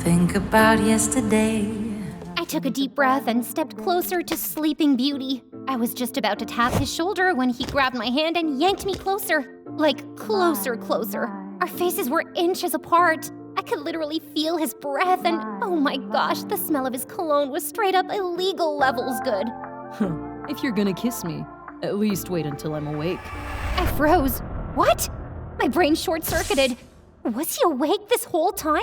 think about yesterday. I took a deep breath and stepped closer to Sleeping Beauty. I was just about to tap his shoulder when he grabbed my hand and yanked me closer. Like, closer. Our faces were inches apart. I could literally feel his breath and, oh my gosh, the smell of his cologne was straight up illegal levels good. If you're gonna kiss me, at least wait until I'm awake. I froze. What? My brain short-circuited. Was he awake this whole time?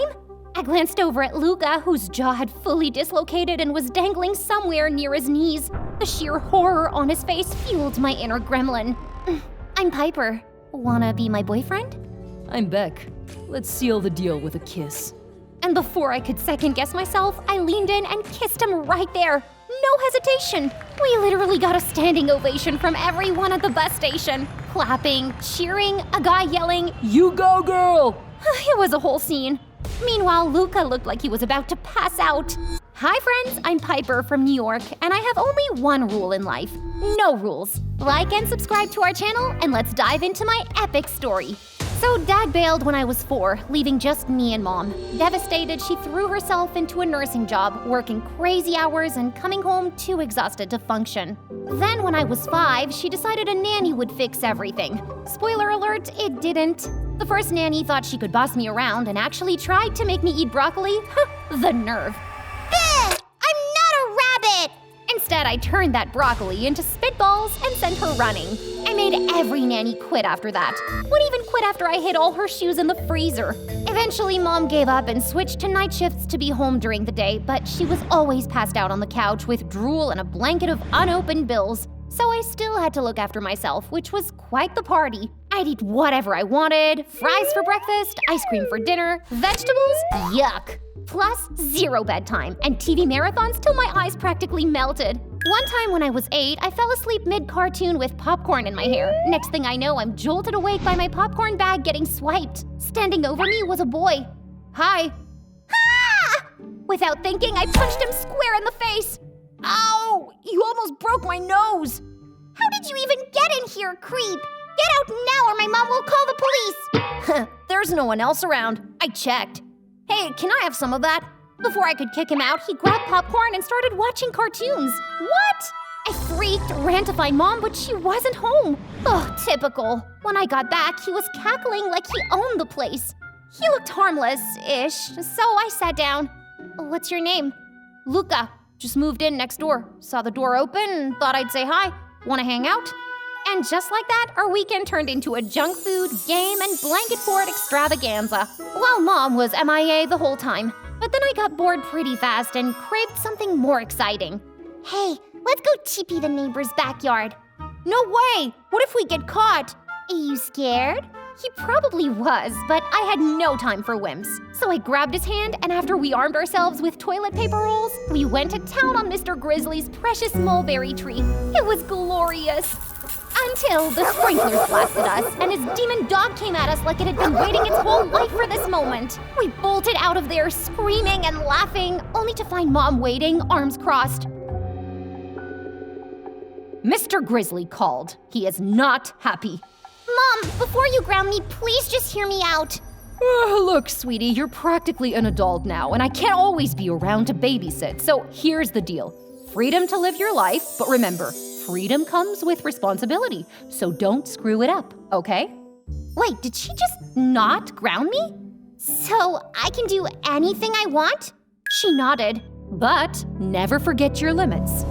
I glanced over at Luca, whose jaw had fully dislocated and was dangling somewhere near his knees. The sheer horror on his face fueled my inner gremlin. I'm Piper. Wanna be my boyfriend? I'm Beck. Let's seal the deal with a kiss. And before I could second-guess myself, I leaned in and kissed him right there. No hesitation. We literally got a standing ovation from everyone at the bus station. Clapping, cheering, a guy yelling, "You go, girl!" It was a whole scene. Meanwhile, Luca looked like he was about to pass out. Hi friends, I'm Piper from New York, and I have only one rule in life. No rules. Like and subscribe to our channel, and let's dive into my epic story. So Dad bailed when I was 4, leaving just me and Mom. Devastated, she threw herself into a nursing job, working crazy hours and coming home too exhausted to function. Then when I was 5, she decided a nanny would fix everything. Spoiler alert, it didn't. The first nanny thought she could boss me around and actually tried to make me eat broccoli. The nerve. I'm not a rabbit! Instead, I turned that broccoli into spitballs and sent her running. I made every nanny quit after that. Would even quit after I hid all her shoes in the freezer. Eventually, Mom gave up and switched to night shifts to be home during the day, but she was always passed out on the couch with drool and a blanket of unopened bills. So I still had to look after myself, which was quite the party. I'd eat whatever I wanted, fries for breakfast, ice cream for dinner, vegetables, yuck. Plus 0 bedtime and TV marathons till my eyes practically melted. One time when I was 8, I fell asleep mid-cartoon with popcorn in my hair. Next thing I know, I'm jolted awake by my popcorn bag getting swiped. Standing over me was a boy. Hi. Ah! Without thinking, I punched him square in the face. Ow! You almost broke my nose. How did you even get in here, creep? Get out now or my mom will call the police. There's no one else around. I checked. Hey, can I have some of that? Before I could kick him out, he grabbed popcorn and started watching cartoons. What? I freaked, ran to find Mom, but she wasn't home. Oh, typical. When I got back, he was cackling like he owned the place. He looked harmless-ish, so I sat down. What's your name? Luca. Just moved in next door. Saw the door open, thought I'd say hi. Wanna hang out? And just like that, our weekend turned into a junk food, game, and blanket fort extravaganza, while Mom was MIA the whole time. But then I got bored pretty fast and craved something more exciting. Hey, let's go TP the neighbor's backyard. No way! What if we get caught? Are you scared? He probably was, but I had no time for whims. So I grabbed his hand, and after we armed ourselves with toilet paper rolls, we went to town on Mr. Grizzly's precious mulberry tree. It was glorious. Until the sprinklers blasted us, and his demon dog came at us like it had been waiting its whole life for this moment. We bolted out of there, screaming and laughing, only to find Mom waiting, arms crossed. Mr. Grizzly called. He is not happy. Mom, before you ground me, please just hear me out. Look, sweetie, you're practically an adult now, and I can't always be around to babysit, so here's the deal. Freedom to live your life, but remember, freedom comes with responsibility, so don't screw it up, okay? Wait, did she just not ground me? So I can do anything I want? She nodded. But never forget your limits.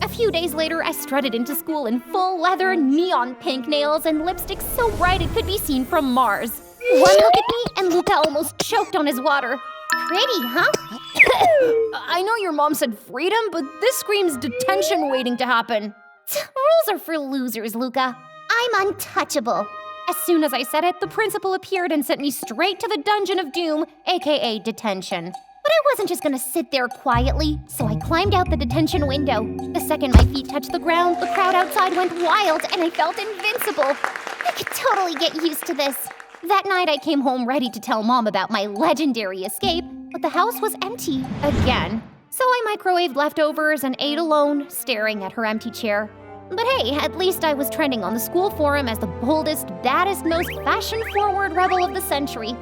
A few days later, I strutted into school in full leather, neon pink nails, and lipstick so bright it could be seen from Mars. One look at me, and Luca almost choked on his water. Pretty, huh? I know your mom said freedom, but this screams detention waiting to happen. Rules are for losers, Luca. I'm untouchable. As soon as I said it, the principal appeared and sent me straight to the Dungeon of Doom, aka detention. But I wasn't just gonna sit there quietly, so I climbed out the detention window. The second my feet touched the ground, the crowd outside went wild and I felt invincible. I could totally get used to this. That night I came home ready to tell Mom about my legendary escape, but the house was empty again. So I microwaved leftovers and ate alone, staring at her empty chair. But hey, at least I was trending on the school forum as the boldest, baddest, most fashion-forward rebel of the century.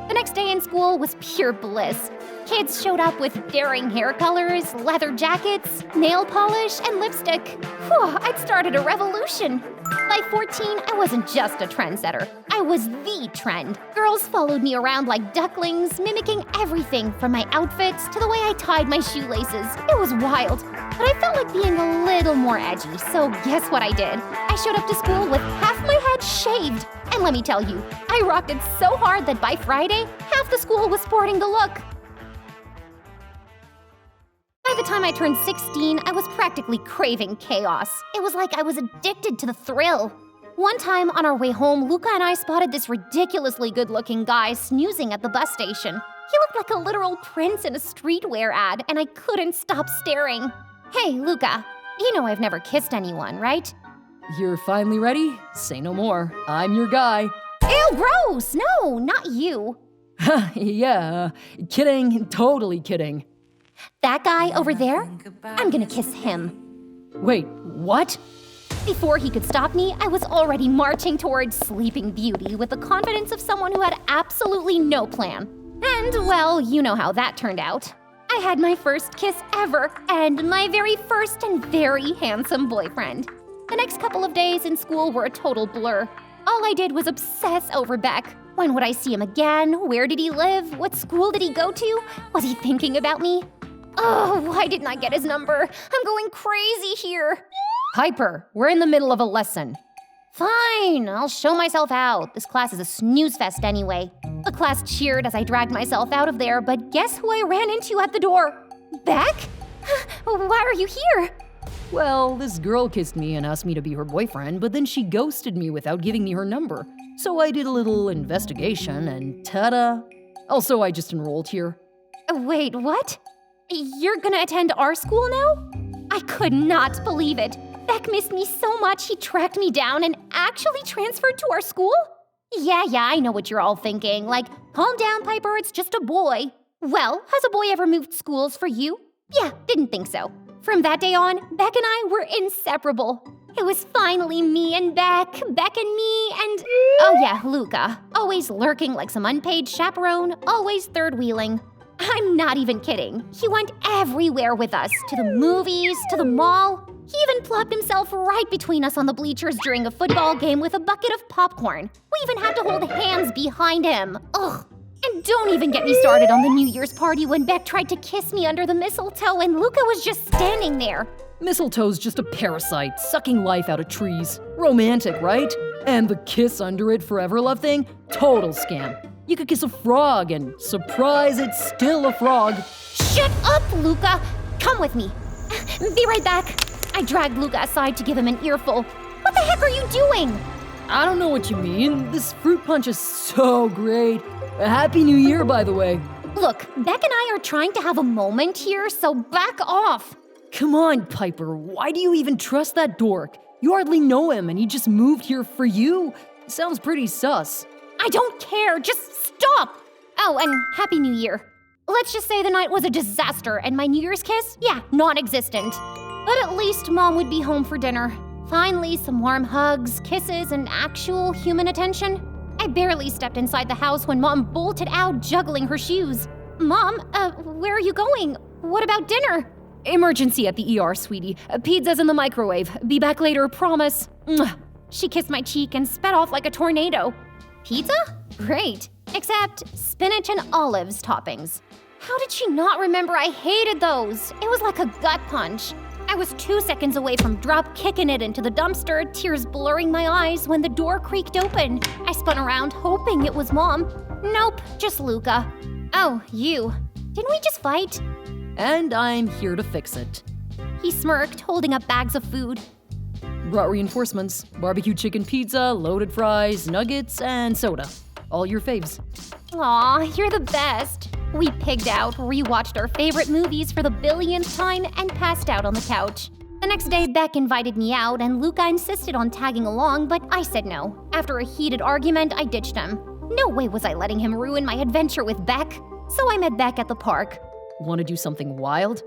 The next day in school was pure bliss. Kids showed up with daring hair colors, leather jackets, nail polish, and lipstick. Whew, I'd started a revolution. By 14, I wasn't just a trendsetter. I was the trend. Girls followed me around like ducklings, mimicking everything from my outfits to the way I tied my shoelaces. It was wild, but I felt like being a little more edgy, so guess what I did? I showed up to school with half my head shaved. And let me tell you, I rocked it so hard that by Friday, half the school was sporting the look. By the time I turned 16, I was practically craving chaos. It was like I was addicted to the thrill. One time on our way home, Luca and I spotted this ridiculously good-looking guy snoozing at the bus station. He looked like a literal prince in a streetwear ad, and I couldn't stop staring. Hey, Luca, you know I've never kissed anyone, right? You're finally ready? Say no more. I'm your guy. Ew, gross! No, not you. Yeah, kidding, totally kidding. That guy over there? I'm gonna kiss him. Wait, what? Before he could stop me, I was already marching towards Sleeping Beauty with the confidence of someone who had absolutely no plan. And, well, you know how that turned out. I had my first kiss ever, and my very first and very handsome boyfriend. The next couple of days in school were a total blur. All I did was obsess over Beck. When would I see him again? Where did he live? What school did he go to? Was he thinking about me? Oh, why didn't I get his number? I'm going crazy here. Piper, we're in the middle of a lesson. Fine, I'll show myself out. This class is a snooze fest anyway. The class cheered as I dragged myself out of there, but guess who I ran into at the door? Beck? Why are you here? Well, this girl kissed me and asked me to be her boyfriend, but then she ghosted me without giving me her number. So I did a little investigation and ta-da! Also, I just enrolled here. Wait, what? You're gonna attend our school now? I could not believe it. Beck missed me so much he tracked me down and actually transferred to our school? Yeah, I know what you're all thinking. Like, calm down, Piper, it's just a boy. Well, has a boy ever moved schools for you? Yeah, didn't think so. From that day on, Beck and I were inseparable. It was finally me and Beck and me, and oh yeah, Luca. Always lurking like some unpaid chaperone, always third-wheeling. I'm not even kidding. He went everywhere with us, to the movies, to the mall. He even plopped himself right between us on the bleachers during a football game with a bucket of popcorn. We even had to hold hands behind him. Ugh. And don't even get me started on the New Year's party when Beck tried to kiss me under the mistletoe and Luca was just standing there. Mistletoe's just a parasite, sucking life out of trees. Romantic, right? And the kiss under it forever love thing? Total scam. You could kiss a frog and surprise, it's still a frog. Shut up, Luca! Come with me. Be right back. I dragged Luca aside to give him an earful. What the heck are you doing? I don't know what you mean. This fruit punch is so great. A Happy New Year, by the way. Look, Beck and I are trying to have a moment here, so back off. Come on, Piper. Why do you even trust that dork? You hardly know him and he just moved here for you. Sounds pretty sus. I don't care. Just stop. Oh, and Happy New Year. Let's just say the night was a disaster and my New Year's kiss? Yeah, non-existent. But at least Mom would be home for dinner. Finally, some warm hugs, kisses, and actual human attention. I barely stepped inside the house when Mom bolted out juggling her shoes. Mom, where are you going? What about dinner? Emergency at the ER, sweetie. Pizza's in the microwave. Be back later, promise. Mwah. She kissed my cheek and sped off like a tornado. Pizza? Great. Except spinach and olives toppings. How did she not remember I hated those? It was like a gut punch. I was 2 seconds away from drop kicking it into the dumpster, tears blurring my eyes when the door creaked open. I spun around, hoping it was Mom. Nope, just Luca. Oh, you. Didn't we just fight? And I'm here to fix it. He smirked, holding up bags of food. Brought reinforcements. Barbecue chicken pizza, loaded fries, nuggets, and soda. All your faves. Aw, you're the best. We pigged out, rewatched our favorite movies for the billionth time, and passed out on the couch. The next day, Beck invited me out, and Luca insisted on tagging along, but I said no. After a heated argument, I ditched him. No way was I letting him ruin my adventure with Beck. So I met Beck at the park. Want to do something wild?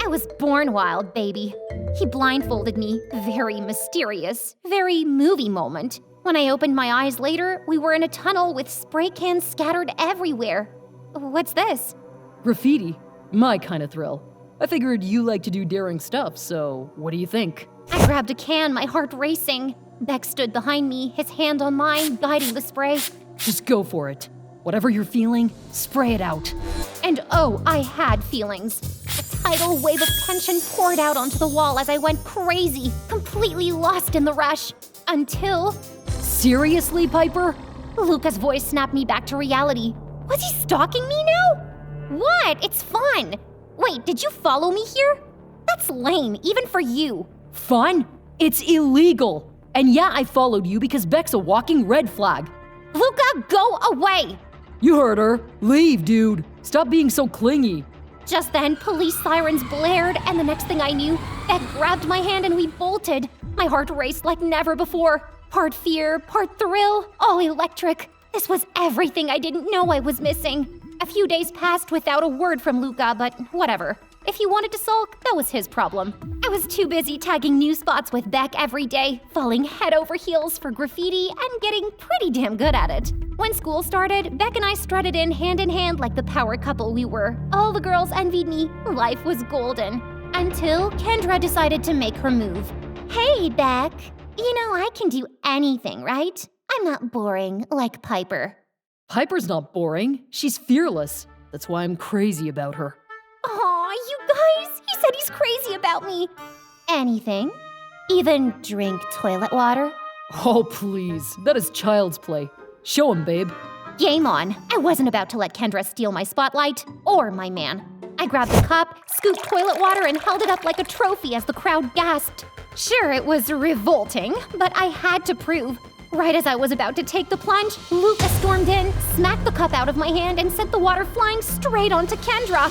I was born wild, baby. He blindfolded me. Very mysterious. Very movie moment. When I opened my eyes later, we were in a tunnel with spray cans scattered everywhere. What's this? Graffiti? My kind of thrill. I figured you like to do daring stuff, so what do you think? I grabbed a can, my heart racing. Beck stood behind me, his hand on mine, guiding the spray. Just go for it. Whatever you're feeling, spray it out. And oh, I had feelings. A tidal wave of tension poured out onto the wall as I went crazy, completely lost in the rush. Until... Seriously, Piper? Luca's voice snapped me back to reality. Was he stalking me now? What? It's fun. Wait, did you follow me here? That's lame, even for you. Fun? It's illegal. And yeah, I followed you because Beck's a walking red flag. Luca, go away! You heard her. Leave, dude. Stop being so clingy. Just then, police sirens blared, and the next thing I knew, Beck grabbed my hand and we bolted. My heart raced like never before. Part fear, part thrill, all electric. This was everything I didn't know I was missing. A few days passed without a word from Luca, but whatever. If he wanted to sulk, that was his problem. I was too busy tagging new spots with Beck every day, falling head over heels for graffiti and getting pretty damn good at it. When school started, Beck and I strutted in hand like the power couple we were. All the girls envied me. Life was golden. Until Kendra decided to make her move. Hey, Beck. You know I can do anything, right? I'm not boring like Piper. Piper's not boring. She's fearless. That's why I'm crazy about her. Aw, you guys! He said he's crazy about me. Anything? Even drink toilet water? Oh, please. That is child's play. Show him, babe. Game on. I wasn't about to let Kendra steal my spotlight or my man. I grabbed the cup, scooped toilet water, and held it up like a trophy as the crowd gasped. Sure, it was revolting, but I had to prove. Right as I was about to take the plunge, Luca stormed in, smacked the cup out of my hand, and sent the water flying straight onto Kendra.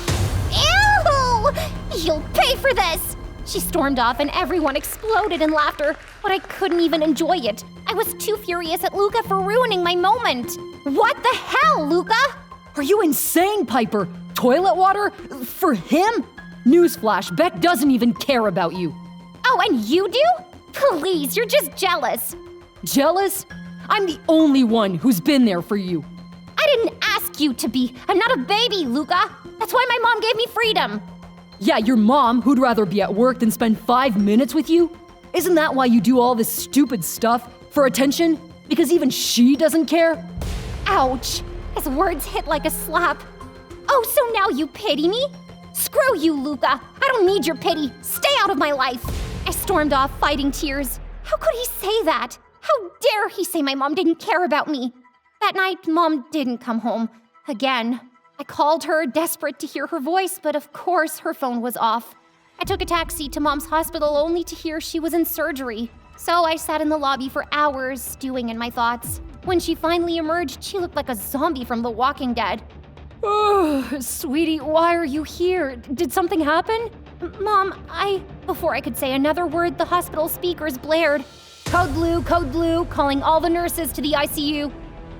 Ew! You'll pay for this! She stormed off and everyone exploded in laughter, but I couldn't even enjoy it. I was too furious at Luca for ruining my moment. What the hell, Luca? Are you insane, Piper? Toilet water? For him? Newsflash, Beck doesn't even care about you. Oh, and you do? Please, you're just jealous. Jealous? I'm the only one who's been there for you. I didn't ask you to be. I'm not a baby, Luca. That's why my mom gave me freedom. Yeah, your mom, who'd rather be at work than spend 5 minutes with you? Isn't that why you do all this stupid stuff? For attention? Because even she doesn't care? Ouch. His words hit like a slap. Oh, so now you pity me? Screw you, Luca. I don't need your pity. Stay out of my life. I stormed off, fighting tears. How could he say that? How dare he say my mom didn't care about me? That night, Mom didn't come home. Again. I called her, desperate to hear her voice, but of course her phone was off. I took a taxi to Mom's hospital only to hear she was in surgery. So I sat in the lobby for hours, stewing in my thoughts. When she finally emerged, she looked like a zombie from The Walking Dead. Oh, sweetie, why are you here? Did something happen? Mom, Before I could say another word, the hospital speakers blared. Code blue, calling all the nurses to the ICU.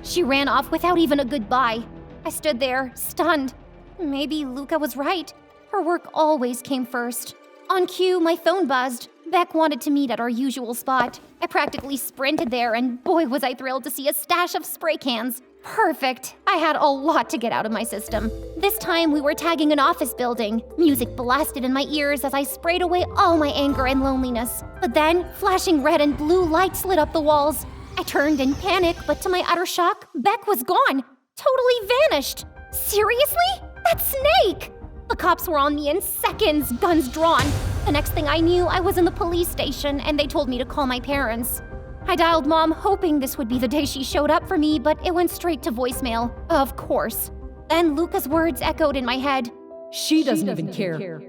She ran off without even a goodbye. I stood there, stunned. Maybe Luca was right. Her work always came first. On cue, my phone buzzed. Beck wanted to meet at our usual spot. I practically sprinted there, and boy was I thrilled to see a stash of spray cans. Perfect. I had a lot to get out of my system. This time we were tagging an office building. Music blasted in my ears as I sprayed away all my anger and loneliness. But then, flashing red and blue lights lit up the walls. I turned in panic, but to my utter shock, Beck was gone. Totally vanished. Seriously? That snake! The cops were on me in seconds, guns drawn. The next thing I knew, I was in the police station and they told me to call my parents. I dialed Mom, hoping this would be the day she showed up for me, but it went straight to voicemail. Of course. Then Luca's words echoed in my head. She doesn't even care.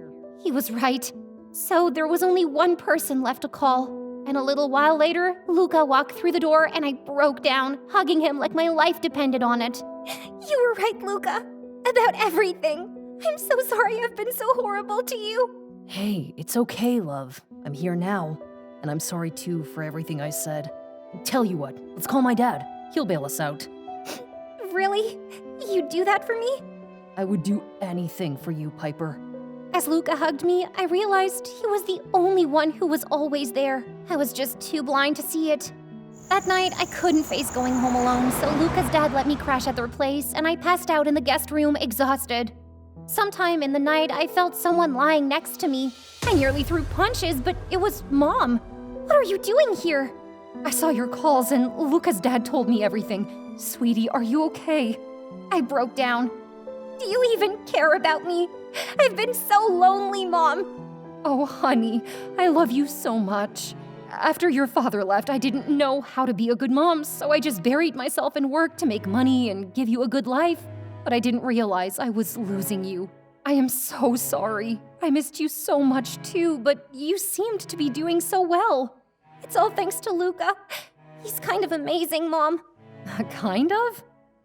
He was right. So there was only one person left to call. And a little while later, Luca walked through the door and I broke down, hugging him like my life depended on it. You were right, Luca. About everything. I'm so sorry I've been so horrible to you. Hey, it's okay, love. I'm here now. And I'm sorry too for everything I said. Tell you what, let's call my dad. He'll bail us out. Really? You'd do that for me? I would do anything for you, Piper. As Luca hugged me, I realized he was the only one who was always there. I was just too blind to see it. That night, I couldn't face going home alone, so Luca's dad let me crash at their place, and I passed out in the guest room exhausted. Sometime in the night, I felt someone lying next to me. I nearly threw punches, but it was Mom. What are you doing here? I saw your calls and Luca's dad told me everything. Sweetie, are you okay? I broke down. Do you even care about me? I've been so lonely, Mom. Oh, honey, I love you so much. After your father left, I didn't know how to be a good mom, so I just buried myself in work to make money and give you a good life. But I didn't realize I was losing you. I am so sorry. I missed you so much too, but you seemed to be doing so well. It's all thanks to Luca. He's kind of amazing, Mom. Kind of?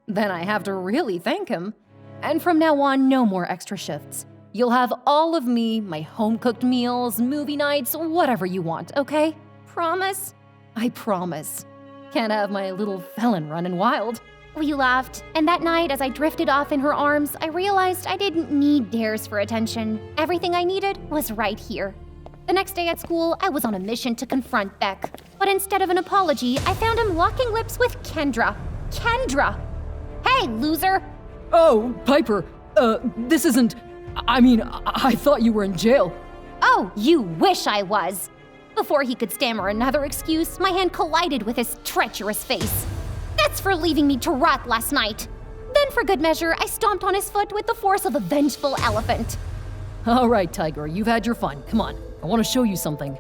Then I have to really thank him. And from now on, no more extra shifts. You'll have all of me, my home-cooked meals, movie nights, whatever you want, okay? Promise? I promise. Can't have my little felon running wild. We laughed, and that night as I drifted off in her arms, I realized I didn't need dares for attention. Everything I needed was right here. The next day at school, I was on a mission to confront Beck. But instead of an apology, I found him locking lips with Kendra. Kendra! Hey, loser! Oh, Piper, this isn't... I thought you were in jail. Oh, you wish I was! Before he could stammer another excuse, my hand collided with his treacherous face. That's for leaving me to rot last night. Then for good measure, I stomped on his foot with the force of a vengeful elephant. All right, Tiger, you've had your fun. Come on, I want to show you something.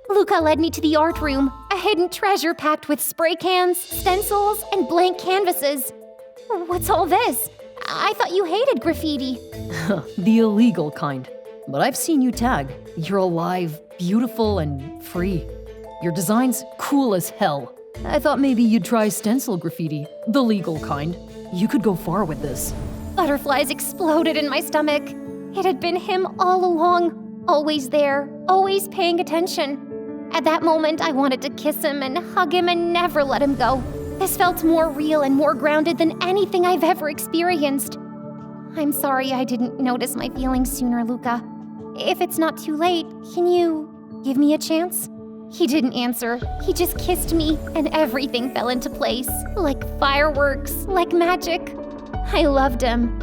Luca led me to the art room, a hidden treasure packed with spray cans, stencils, and blank canvases. What's all this? I thought you hated graffiti. The illegal kind. But I've seen you tag. You're alive, beautiful, and free. Your design's cool as hell. I thought maybe you'd try stencil graffiti, the legal kind. You could go far with this. Butterflies exploded in my stomach. It had been him all along, always there, always paying attention. At that moment, I wanted to kiss him and hug him and never let him go. This felt more real and more grounded than anything I've ever experienced. I'm sorry I didn't notice my feelings sooner, Luca. If it's not too late, can you give me a chance? He didn't answer. He just kissed me, and everything fell into place. Like fireworks, like magic. I loved him.